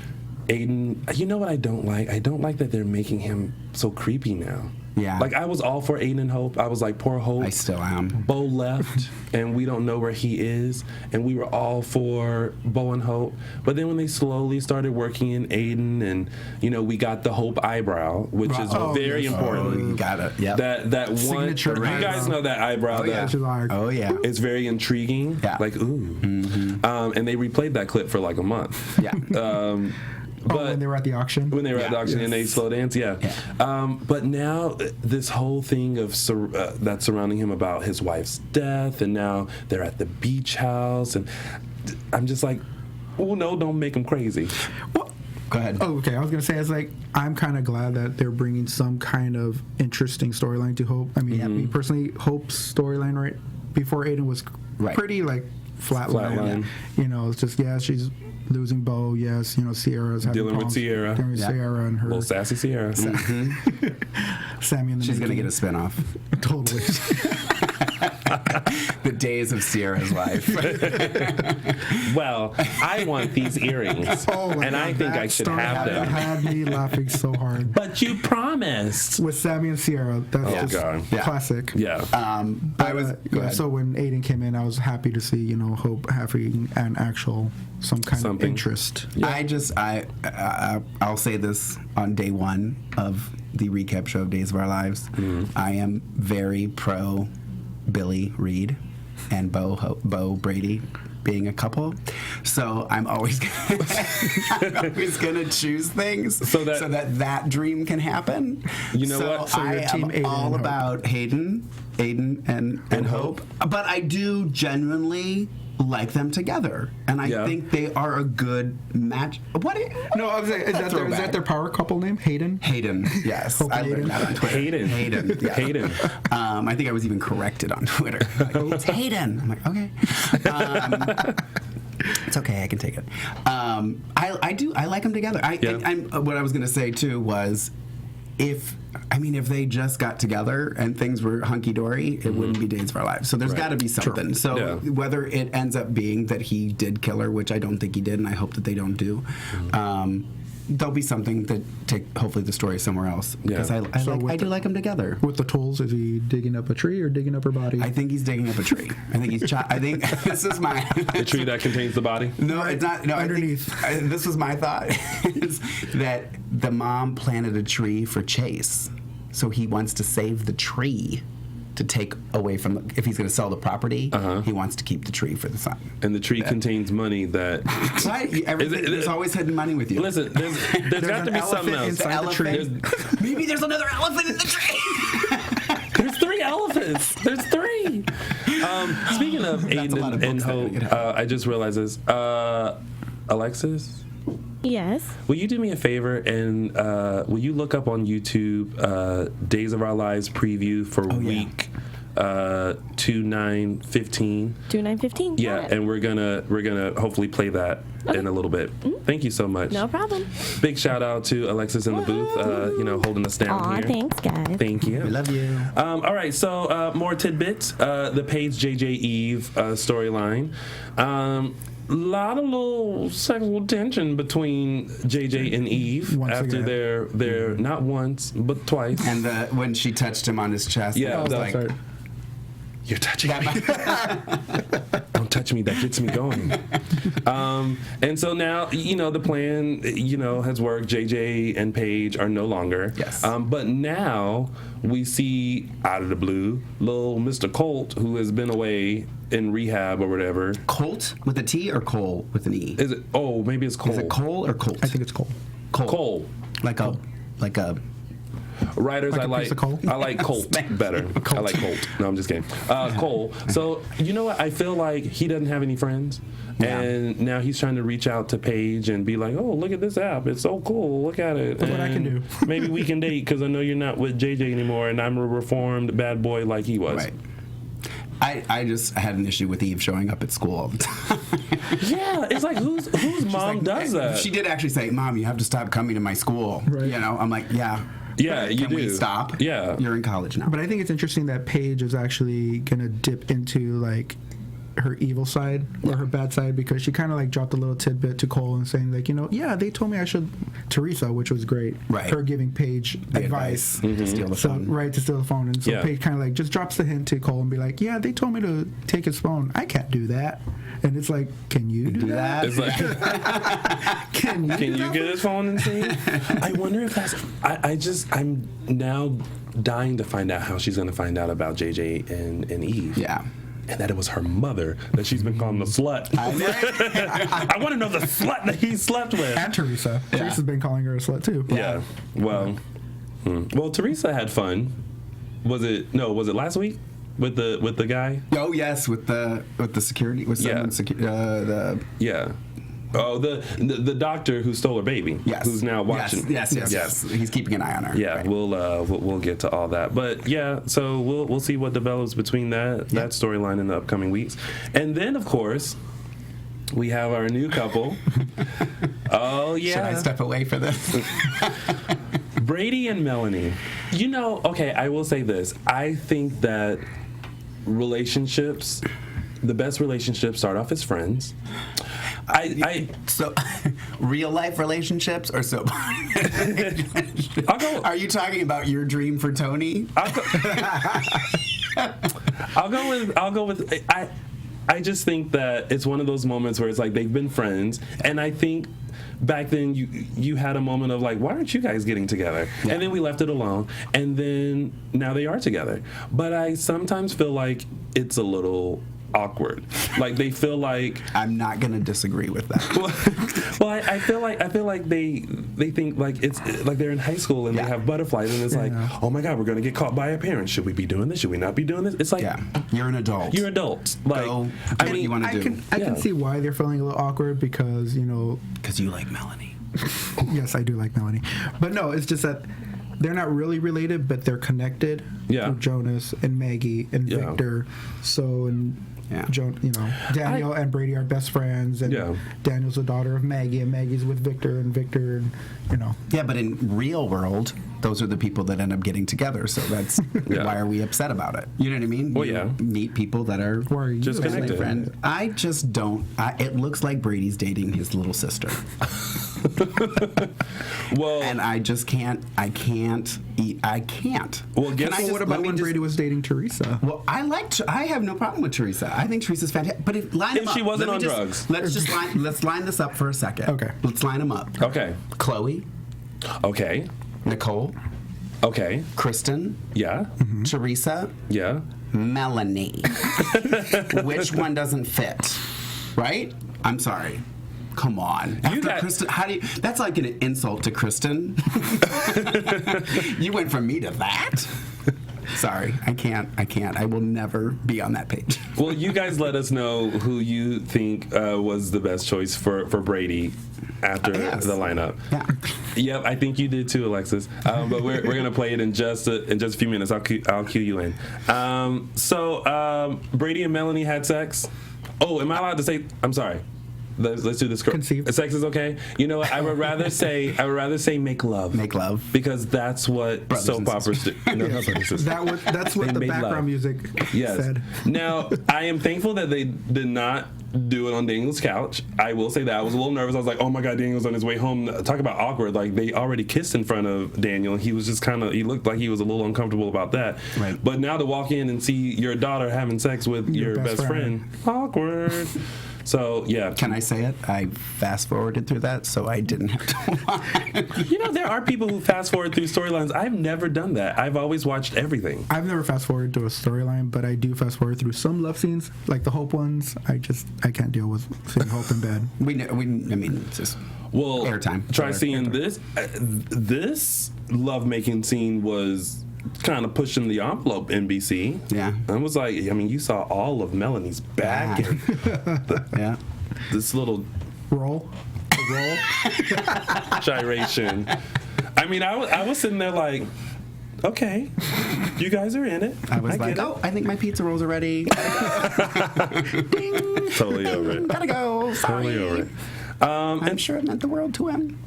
Aiden, you know what I don't like? I don't like that they're making him so creepy now. Yeah. Like, I was all for Aiden and Hope. I was like, poor Hope. I still am. Bo left, and we don't know where he is. And we were all for Bo and Hope. But then when they slowly started working in Aiden, and, we got the Hope eyebrow, which is very important. Oh, you got it. Yep. That one. You guys know that eyebrow. Oh, yeah. It's very intriguing. Yeah. Like, ooh. Mm-hmm. And they replayed that clip for like a month. Yeah. But when they were at the auction? When they were at the auction and they slow dance, but now this whole thing of that's surrounding him about his wife's death, and now they're at the beach house, and I'm just like, oh no, don't make him crazy. Well, go ahead. Oh, okay. I was going to say, it's like, I'm kind of glad that they're bringing some kind of interesting storyline to Hope. I mean, me personally, Hope's storyline right before Aiden was pretty like flatline. It's just, she's losing Bo, Sierra's having dealing with Sierra. Dealing with Sierra and her. Little sassy Sierra. Sammy and the She's going to get a spinoff. Totally. days of Sierra's life. Well, I want these earrings, and I think I should have them. Had me laughing so hard. But you promised. With Sammy and Sierra, that's classic. Yeah. So when Aiden came in, I was happy to see, Hope having an actual some kind of interest. Yeah. I'll say this on day one of the recap show of Days of Our Lives. Mm-hmm. I am very pro Billy Reed and Bo Brady being a couple, so I'm always gonna choose things so that dream can happen. You know what? So I am all about Aiden and Hope, but I do genuinely like them together, and I think they are a good match. What? No, I was like, is that their power couple name? Hayden, yes. I learned that on Twitter. Hayden. Yeah. Hayden. I think I was even corrected on Twitter. Like, it's Hayden. I'm like, okay. It's okay. I can take it. I like them together. What I was going to say too was, if they just got together and things were hunky-dory, it wouldn't be Days of Our Lives. So there's got to be something. True. So whether it ends up being that he did kill her, which I don't think he did, and I hope that they don't do, there'll be something that take hopefully the story somewhere else. Because I do like them together. With the tools, is he digging up a tree or digging up her body? I think he's digging up a tree. I think this is my... The tree that contains the body? No, it's not. No, underneath. This was my thought, is that the mom planted a tree for Chase. So he wants to save the tree to take away from if he's going to sell the property, he wants to keep the tree for the son. And the tree contains money that... There's always hidden money with you. Listen, there's got to be something else. Inside the tree. Maybe there's another elephant in the tree. There's 3 elephants. There's 3. Speaking of Aiden and Hope, I just realized this. Alexis? Yes. Will you do me a favor and will you look up on YouTube Days of Our Lives preview for week 2915? 2915. Yeah, and we're gonna hopefully play that in a little bit. Mm-hmm. Thank you so much. No problem. Big shout out to Alexis in the booth, holding us down here. Thanks, guys. Thank you. We love you. All right, so more tidbits. The Paige JJ Eve storyline. A lot of little sexual tension between JJ and Eve after their not once but twice. And when she touched him on his chest, I was like, "You're touching me! Don't touch me! That gets me going." And so now the plan has worked. JJ and Paige are no longer. Yes. But now we see out of the blue little Mr. Colt, who has been away in rehab or whatever. Colt with a T or Cole with an E? Is it? Oh, maybe it's Cole. Is it Cole or Colt? I think it's Cole. Cole. Like a. Writers, like I like Colt better. Colt. I like Colt. No, I'm just kidding. Cole. So you know what? I feel like he doesn't have any friends, and now he's trying to reach out to Paige and be like, "Oh, look at this app. It's so cool. Look at it. Look what I can do. Maybe we can date because I know you're not with JJ anymore, and I'm a reformed bad boy like he was." Right. I just had an issue with Eve showing up at school all the time. Yeah, it's like whose mom does that? She did actually say, "Mom, you have to stop coming to my school." Right. I'm like, yeah. Yeah, you Can do. we stop? Yeah. You're in college now. But I think it's interesting that Paige is actually going to dip into, like, her evil side or her bad side, because she kind of, like, dropped a little tidbit to Cole and saying, like, they told me I should... Teresa, which was great. Right. Her giving Paige advice. To steal the phone. Right, to steal the phone. And so Paige kind of, like, just drops the hint to Cole and be like, yeah, they told me to take his phone. I can't do that. And it's like, can you do that? It's like, can you get his phone and see? I wonder if that's... I'm now dying to find out how she's going to find out about JJ and Eve. Yeah. And that it was her mother that she's been calling the slut. I want to know the slut that he slept with. And Teresa. Yeah. Teresa's been calling her a slut too. Yeah. Well, Teresa had fun. Was it last week with the guy? Oh yes, with the security. With someone Yeah. Oh, the doctor who stole her baby. Yes. Who's now watching. Yes. He's keeping an eye on her. Yeah, right. we'll get to all that. But yeah, so we'll see what develops between that storyline in the upcoming weeks. And then of course, we have our new couple. Oh yeah. Should I step away for this? Brady and Melanie. Okay, I will say this. I think that relationships the best relationships start off as friends. So real life relationships or soap? Are you talking about your dream for Tony? I'll go with. I just think that it's one of those moments where it's like they've been friends, and I think back then you had a moment of like, why aren't you guys getting together? Yeah. And then we left it alone, and then now they are together. But I sometimes feel like it's a little awkward. Like they feel like I'm not gonna disagree with that. Well, I feel like they think like it's like they're in high school and they have butterflies and it's like, oh my God, we're gonna get caught by our parents. Should we be doing this? Should we not be doing this? It's like you're an adult. You're adults. Like I mean, you want to do. I can see why they're feeling a little awkward because because you like Melanie. Yes, I do like Melanie, but no, it's just that they're not really related, but they're connected. Yeah. With Jonas and Maggie and Victor. So and. Yeah. Daniel and Brady are best friends, and Daniel's the daughter of Maggie, and Maggie's with Victor, and Victor, and Yeah, but in real world, those are the people that end up getting together. So that's why are we upset about it? You know what I mean? Well, you meet people that are just connected. Friend. I just don't. It looks like Brady's dating his little sister. Well, and I just can't. I can't. Well, what about when Brady was dating Teresa? Well, I have no problem with Teresa. I think Teresa's fantastic. But if she wasn't on drugs, let's line this up for a second. Okay. Let's line them up. Okay. Chloe. Okay. Nicole. Okay. Kristen. Yeah. Mm-hmm. Teresa. Yeah. Melanie. Which one doesn't fit? Right? I'm sorry. Come on. Kristen, that's like an insult to Kristen. You went from me to that? Sorry, I can't. I will never be on that page. Well, you guys let us know who you think was the best choice for Brady after the lineup. Yeah. Yep, I think you did too, Alexis. But we're gonna play it in just a few minutes. I'll cue you in. So Brady and Melanie had sex. Oh, am I allowed to say? I'm sorry. Let's do this. Conceived. Sex is okay. You know what? I would rather say make love. Make love. Because that's what soap operas do. That's what the background music said. Now, I am thankful that they did not do it on Daniel's couch. I will say that. I was a little nervous. I was like, oh my God, Daniel's on his way home. Talk about awkward. Like, they already kissed in front of Daniel. He was just he looked like he was a little uncomfortable about that. Right. But now to walk in and see your daughter having sex with your best friend, awkward. So, yeah. Can I say it? I fast-forwarded through that, so I didn't have to watch. There are people who fast-forward through storylines. I've never done that. I've always watched everything. I've never fast-forwarded to a storyline, but I do fast-forward through some love scenes, like the Hope ones. I can't deal with seeing Hope in bed. It's just airtime. Try seeing this. This love-making scene was kind of pushing the envelope, NBC. Yeah. I was like, you saw all of Melanie's back. And this little roll gyration. I was sitting there like, okay, you guys are in it. I was I think my pizza rolls are ready. Ding. Totally over it. Gotta go. Sorry. Totally over it. I'm sure it meant the world to him.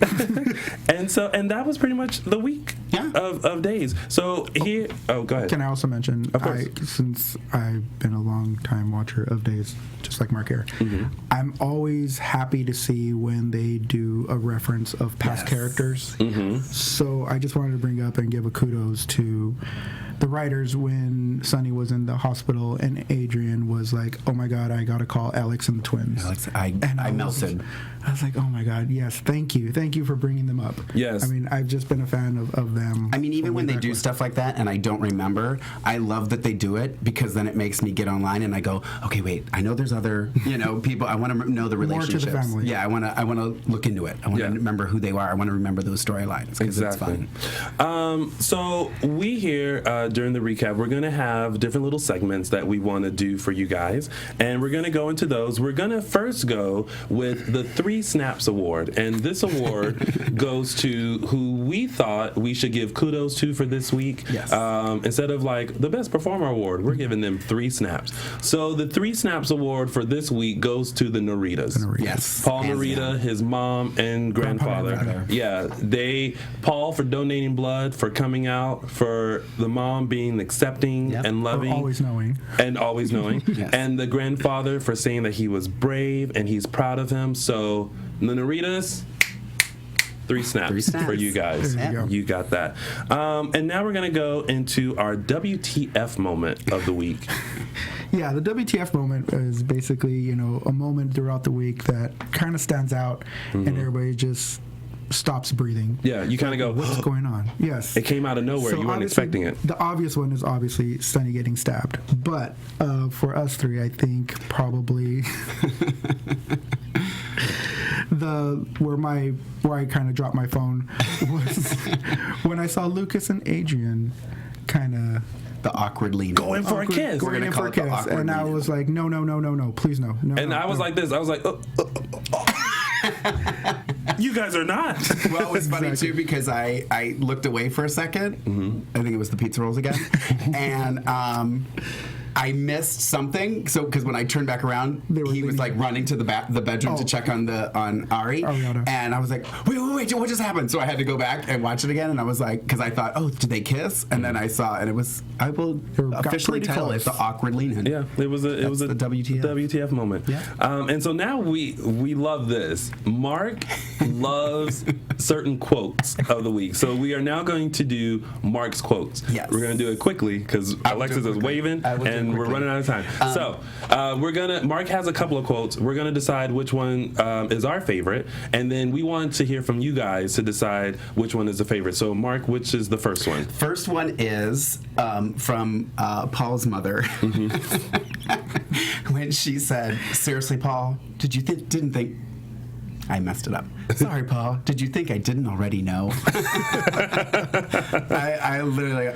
and that was pretty much the week of days. So here, go ahead. Can I also mention, of course. Since I've been a long time watcher of Days, just like Mark here, I'm always happy to see when they do a reference of past characters. Mm-hmm. So I just wanted to bring up and give a kudos to the writers when Sonny was in the hospital and Adrienne was like, oh my God, I gotta call Alex and the twins. I melted. I was like, oh my God, yes, thank you for bringing them up. Yes. I've just been a fan of them. Even when they do stuff like that and I don't remember, I love that they do it because then it makes me get online and I go, okay, wait, I know there's other, people. I want to know the relationships. More to the family. Yeah, I want to look into it. I want to remember who they are. I want to remember those storylines because it's fun. So we here during the recap, we're going to have different little segments that we want to do for you guys, and we're going to go into those. We're going to first go with the 3 Snaps Award, and this award goes to who we thought we should give kudos to for this week. Yes. Instead of like the best performer award, we're giving them 3 snaps. So the 3 snaps award for this week goes to the Naritas. Yes. Paul Narita, his mom and grandfather. Yeah, Paul for donating blood, for coming out, for the mom being accepting and loving, always knowing, yes. And the grandfather for saying that he was brave and he's proud of him. So the Naritas, 3 snaps for you guys. You got that. And now we're going to go into our WTF moment of the week. Yeah, the WTF moment is basically, a moment throughout the week that kind of stands out and everybody just stops breathing. Yeah, you kind of go, what's going on? Yes. It came out of nowhere. You weren't expecting it. The obvious one is obviously Sunny getting stabbed. But for us 3, I think probably where I kind of dropped my phone was when I saw Lucas and Adrienne kind of the awkward lean. Going for a kiss. Going in for a kiss. And I was like, no, please no. And I was like this. I was like, you guys are not. Well, it was funny too because I looked away for a second. I think it was the pizza rolls again. And I missed something. So because when I turned back around, he was like running to the bedroom to check on Ari. And I was like, wait, what just happened? So I had to go back and watch it again. And I was like, because I thought, did they kiss? And then I saw, and it was, I will officially tell it the awkward lean in. Yeah, it was the WTF moment. Yeah. And so now we love this. Mark loves certain quotes of the week. So we are now going to do Mark's quotes. Yes. We're going to do it quickly because Alexis is waving and we're running out of time. So Mark has a couple of quotes. We're going to decide which one is our favorite. And then we want to hear from you guys to decide which one is the favorite. So Mark, which is the first one? First one is from Paul's mother. When she said, seriously, Paul, didn't think I messed it up. Sorry, Paul. Did you think I didn't already know? I literally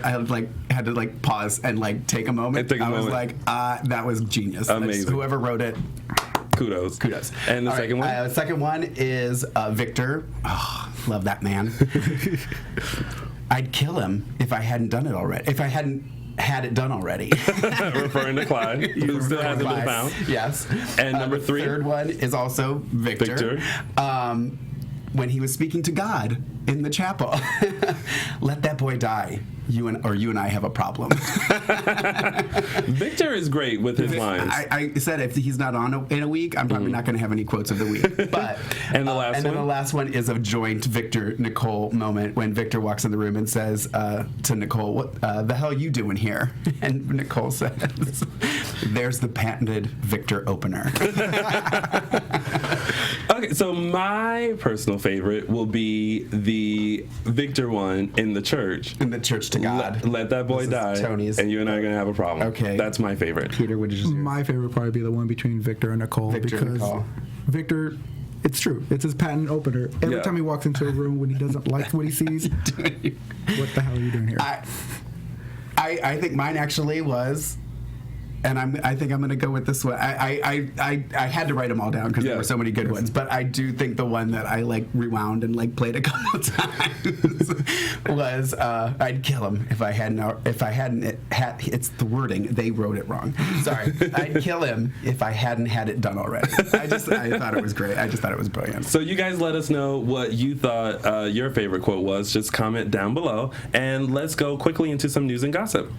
had to pause and take a moment. I was like, that was genius. Amazing. Whoever wrote it, kudos. And the second one? The second one is Victor. Oh, love that man. I'd kill him if I hadn't done it already. If I hadn't had it done already. Referring to Clyde, who still hasn't been found. Yes. And number 3? The third one is also Victor. When he was speaking to God in the chapel. Let that boy die. You and I have a problem. Victor is great with his lines. I said if he's not on in a week, I'm probably not going to have any quotes of the week. But and the last one? And then the last one is a joint Victor-Nicole moment when Victor walks in the room and says to Nicole, what the hell are you doing here? And Nicole says, there's the patented Victor opener. Okay, so my personal favorite will be the Victor one in the church. In the church to God. Let that boy die, Tony's. and you and I are going to have a problem. Okay. That's my favorite. Peter, what did you say? My favorite would probably be the one between Victor and Nicole. Nicole. Victor, it's true. It's his patent opener. Every time he walks into a room when he doesn't like what he sees, what the hell are you doing here? I think mine actually was... And I think I'm going to go with this one. I had to write them all down because there were so many good ones. But I do think the one that I rewound and played a couple of times was I'd kill him if I hadn't had. It's the wording. They wrote it wrong. Sorry. I'd kill him if I hadn't had it done already. I thought it was great. I just thought it was brilliant. So you guys let us know what you thought your favorite quote was. Just comment down below, and let's go quickly into some news and gossip.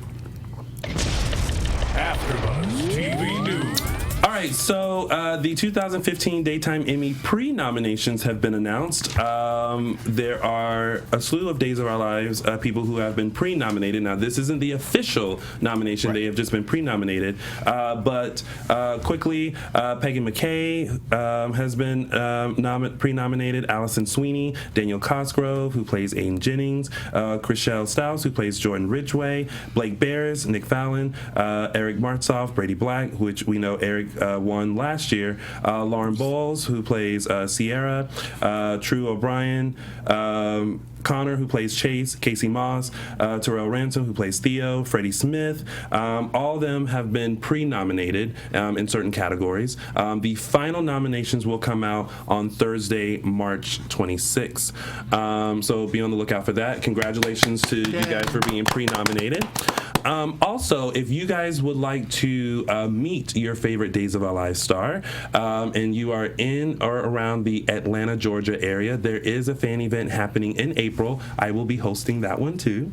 AfterBuzz TV News. All right, so the 2015 Daytime Emmy pre-nominations have been announced. There are a slew of Days of Our Lives people who have been pre-nominated. Now, this isn't the official nomination. Right. They have just been pre-nominated. But quickly, Peggy McKay has been pre-nominated. Allison Sweeney, Daniel Cosgrove, who plays Aiden Jennings, Chriselle Stiles, who plays Jordan Ridgway, Blake Bears, Nick Fallon, Eric Martzoff, Brady Black, which we know Eric won last year. Lauren Bowles, who plays Sierra, True O'Brien, Connor, who plays Chase, Casey Moss, Terrell Ransom, who plays Theo, Freddie Smith. All of them have been pre-nominated in certain categories. The final nominations will come out on Thursday, March 26th. So be on the lookout for that. Congratulations to you guys for being pre-nominated. Also, if you guys would like to meet your favorite Days of Our Lives star, and you are in or around the Atlanta, Georgia area, there is a fan event happening in April. I will be hosting that one too.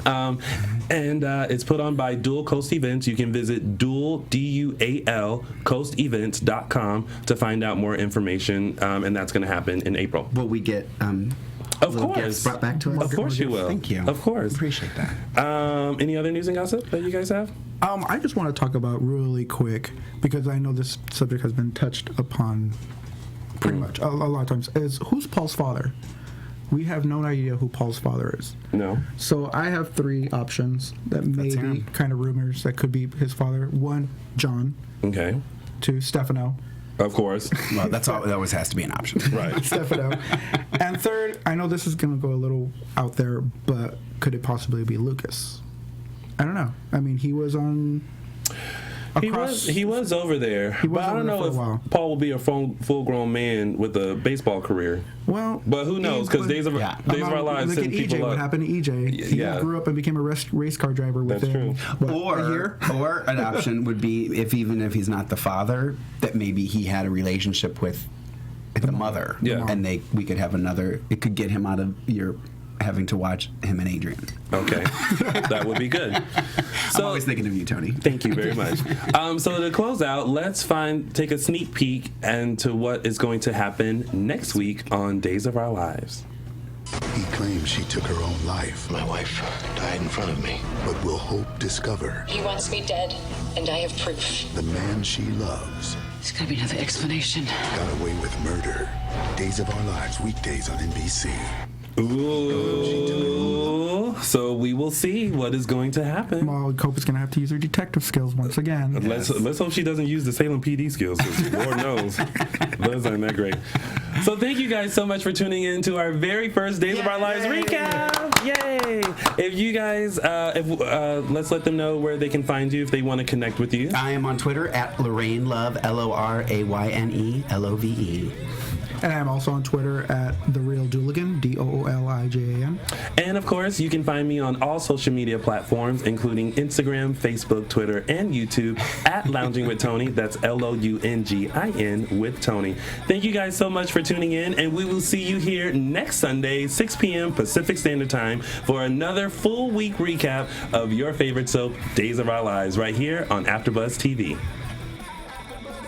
And it's put on by DOOL Coast Events. You can visit DOOL, DUAL, coastevents.com to find out more information, and that's going to happen in April. Will we get of course brought back to us? Of course you will. Thank you. Of course. Appreciate that. Any other news and gossip that you guys have? I just want to talk about really quick, because I know this subject has been touched upon pretty much a lot of times, is who's Paul's father? We have no idea who Paul's father is. No. So I have 3 options that may be kind of rumors that could be his father. 1, John. Okay. 2, Stefano. Of course. Well, that always has to be an option. Right. Stefano. And 3rd, I know this is going to go a little out there, but could it possibly be Lucas? I don't know. I mean, he was on... He was over there, but I don't know if Paul will be a full-grown man with a baseball career. Well, but who knows? Because Days of Our Lives send people up. What happened to EJ? He grew up and became a race car driver within a year. Or an option would be, even if he's not the father, that maybe he had a relationship with the mother, and we could have another. It could get him out of having to watch him and Adrienne. Okay, that would be good. So, I'm always thinking of you, Tony. Thank you very much. So to close out, let's take a sneak peek into what is going to happen next week on Days of Our Lives. He claims she took her own life. My wife died in front of me. But will Hope discover? He wants me dead, and I have proof. The man she loves. There's gotta be another explanation. Got away with murder. Days of Our Lives, weekdays on NBC. Ooh. So we will see what is going to happen. Well, Hope is going to have to use her detective skills once again. Let's hope she doesn't use the Salem PD skills, because Lord knows those aren't that great. So thank you guys so much for tuning in to our very first Days of Our Lives recap. Yay! If you guys, let's let them know where they can find you if they want to connect with you. I am on Twitter at Lorraine Love, LORAYNE LOVE. And I'm also on Twitter at The Real Dooligan, DOOLIJAN. And of course, you can find me on all social media platforms, including Instagram, Facebook, Twitter, and YouTube at Lounging with Tony. That's LOUNGIN with Tony. Thank you guys so much for tuning in, and we will see you here next Sunday, 6 p.m. Pacific Standard Time, for another full week recap of your favorite soap, Days of Our Lives, right here on AfterBuzz TV.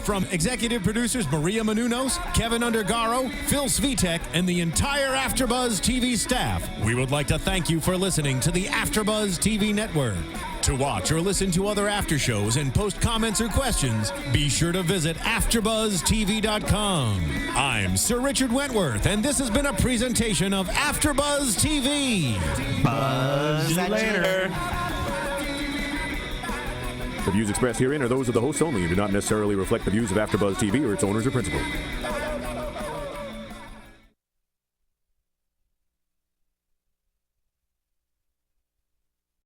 From executive producers Maria Menounos, Kevin Undergaro, Phil Svitek, and the entire AfterBuzz TV staff, we would like to thank you for listening to the AfterBuzz TV network. To watch or listen to other after shows and post comments or questions, be sure to visit AfterBuzzTV.com. I'm Sir Richard Wentworth, and this has been a presentation of AfterBuzz TV. Buzz later. The views expressed herein are those of the hosts only and do not necessarily reflect the views of AfterBuzz TV or its owners or principals.